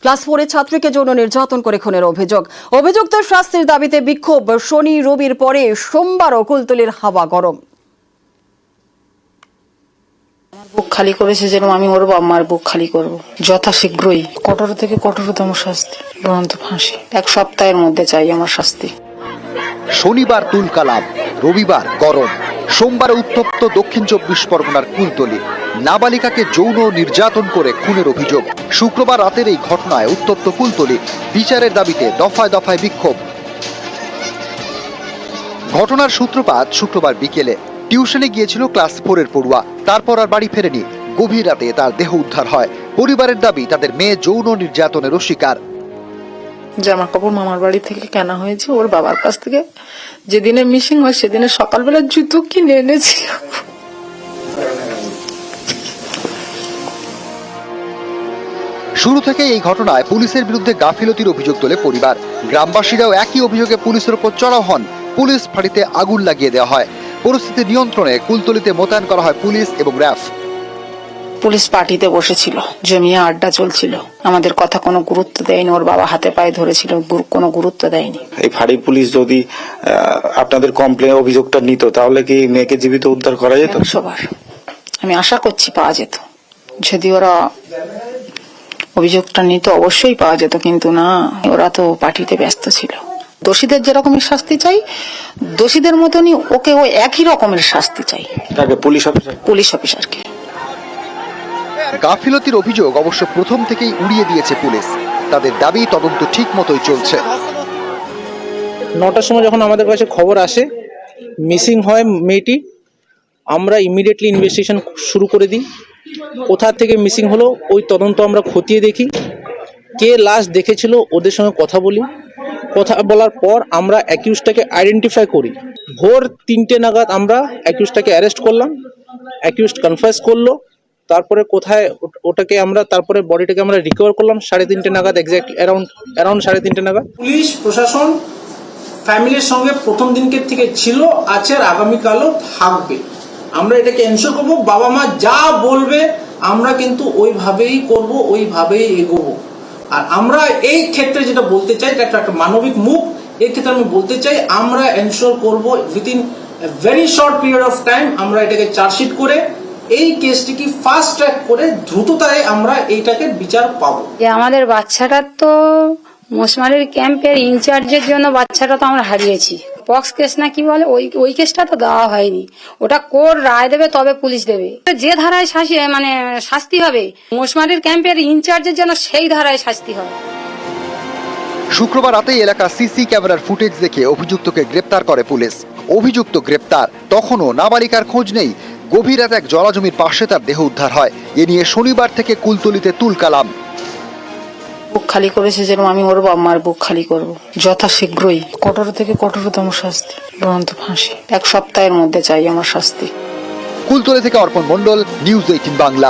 Class 4 ছাত্রীকে যৌন নির্যাতন করে খুনের অভিযোগ। অভিযুক্তের শাস্তির দাবিতে বিক্ষোভ। শনি রবির পরে সোমবারও কুলতলির হাওয়া গরম। বুক খালি করেছে যেরকম আমি ওর বাবার বুক খালি করব যথাশীঘ্রই। কঠোর থেকে কঠোরতম শাস্তি, দুরন্ত ফাঁসি। 1 সপ্তাহের মধ্যে চাই আমার শাস্তি। শনিবার তুলকালাম, রবিবার গরম, সোমবার উত্তপ্ত দক্ষিণ 24 পরগনার কুলতলি। নাবালিকাকে যৌন নির্যাতন করে খুনের অভিযোগ। শুক্রবার রাতের এই ঘটনায় উত্তপ্ত কুলতলি। বিচারের দাবিতে দফায় দফায় বিক্ষোভ। ঘটনার সূত্রপাত শুক্রবার বিকেলে। টিউশনে গিয়েছিল ক্লাস 4 পড়ুয়া, তারপর আর বাড়ি ফেরেনি। গভীর রাতে তার দেহ উদ্ধার হয়। পরিবারের দাবি তাদের মেয়ে যৌন নির্যাতনের শিকার। জামা কাপড় মামার বাড়ি থেকে কেনা হয়েছে ওর বাবার কাছ থেকে। যেদিনে মিসিং হয় সেদিনে সকালবেলা জুতো কিনে এনেছিল। শুরু থেকে এই ঘটনায় পুলিশের বিরুদ্ধে গাফিলতির অভিযোগ তোলে পরিবার। গ্রামবাসীরাও একই অভিযোগে পুলিশের উপর চড়াও হন। পুলিশ ফাঁড়িতে আগুন লাগিয়ে দেওয়া হয়। পরিস্থিতি নিয়ন্ত্রণে কুলতলিতে মোতায়েন করা হয় পুলিশ এবং র্যাফ। পুলিশ পার্টিতে বসেছিল, জমিয়ে আড্ডা চলছিল। আমাদের কথা কোনো গুরুত্ব দেয়নি। ওর বাবা হাতে পায়ে ধরেছিল, কোনো গুরুত্ব দেয়নি। এই ফাঁড়ি পুলিশ যদি আপনাদের কমপ্লেন অভিযোগটা নিত তাহলে কি মেয়েকে জীবিত উদ্ধার করা যেত? 100 বার আমি আশা করছি পাওয়া যেত। যদি ওরা অভিযোগটা নিত অবশ্যই পাওয়া যেত, কিন্তু না, ওরা তো পার্টিতে ব্যস্ত ছিল। দোষীদের যেরকমের শাস্তি চাই, দোষীদের মতনই ওকেও একই রকমের শাস্তি চাই। পুলিশ অফিসারকে। গাফিলতির অভিযোগ অবশ্য প্রথম থেকেই উড়িয়ে দিয়েছে পুলিশ। তাদের দাবি তদন্ত ঠিক মতোই চলছে। 9টার সময় যখন আমাদের কাছে খবর আসে মিসিং হয় মেয়েটি, আমরা ইমিডিয়েটলি ইনভেস্টিগেশন শুরু করে দিই। কোথা থেকে মিসিং হলো ওই তদন্ত আমরা খতিয়ে দেখি। কে লাশ দেখেছিল ওদের সঙ্গে কথা বলি। কথা বলার পর আমরা অ্যাকিউজটাকে আইডেন্টিফাই করি। ভোর 3টে নাগাদ আমরা অ্যাকিউজটাকে অ্যারেস্ট করলাম। অ্যাকিউজ কনফেস করলো। তারপরে কোথায় ওটাকে আমরা তারপরে বডিটাকে আমরা রিকভার করলাম 3:30 নাগাদ, এক্স্যাক্ট অ্যারাউন্ড 3:30 নাগাদ। পুলিশ প্রশাসন ফ্যামিলির সঙ্গে প্রথম দিনকে থেকে ছিল, আছে আর আগামীকালও থাকবে। আমরা এটাকে এনশিওর করবো, বাবা মা যা বলবে আমরা কিন্তু ওইভাবেই করব, ওইভাবেই এগোবো। আর আমরা এই ক্ষেত্রে যেটা বলতে চাই, এটা একটা মানবিক মুখ। এই ক্ষেত্রে আমি বলতে চাই আমরা এনশিওর করবো within very short period of time আমরা এটাকে চার্জশিট করে এই কেসটিকে ফাস্ট ট্র্যাক করে দ্রুততায় আমরা এইটাকে বিচার পাবো। যে আমাদের বাচ্চাটা তো মোশমারির ক্যাম্পের ইনচার্জের জন্য বাচ্চাটা তো আমরা হারিয়েছি। পক্স কেস না কি বলে, ওই কেসটা তো দেওয়া হয়নি। ওটা কোর্ট রায় দেবে তবে পুলিশ দেবে। যে ধারায় শাস্তি হবে মোশমারির ক্যাম্পের ইনচার্জের জন্য সেই ধারায় শাস্তি হবে। শুক্রবার রাতে এলাকা সিসি ক্যামেরার ফুটেজ দেখে অভিযুক্তকে গ্রেপ্তার করে পুলিশ। অভিযুক্ত গ্রেপ্তার, তখনও নাবালিকার খোঁজ নেই। গভীর রাতে এক জলাজমির পাশে তার দেহ উদ্ধার হয়। এ নিয়ে শনিবার থেকে কুলতলিতে তুলকালাম। বুক খালি করেছে যেরকম আমি ওর বাবার বুক খালি করব যথাশীঘ্রই। কঠোর থেকে কঠোরতম শাস্তি, দুরন্ত ফাঁসি। 1 সপ্তাহের মধ্যে চাই আমার শাস্তি। কুলতলি থেকে অর্পণ মণ্ডল, নিউজ 18 বাংলা।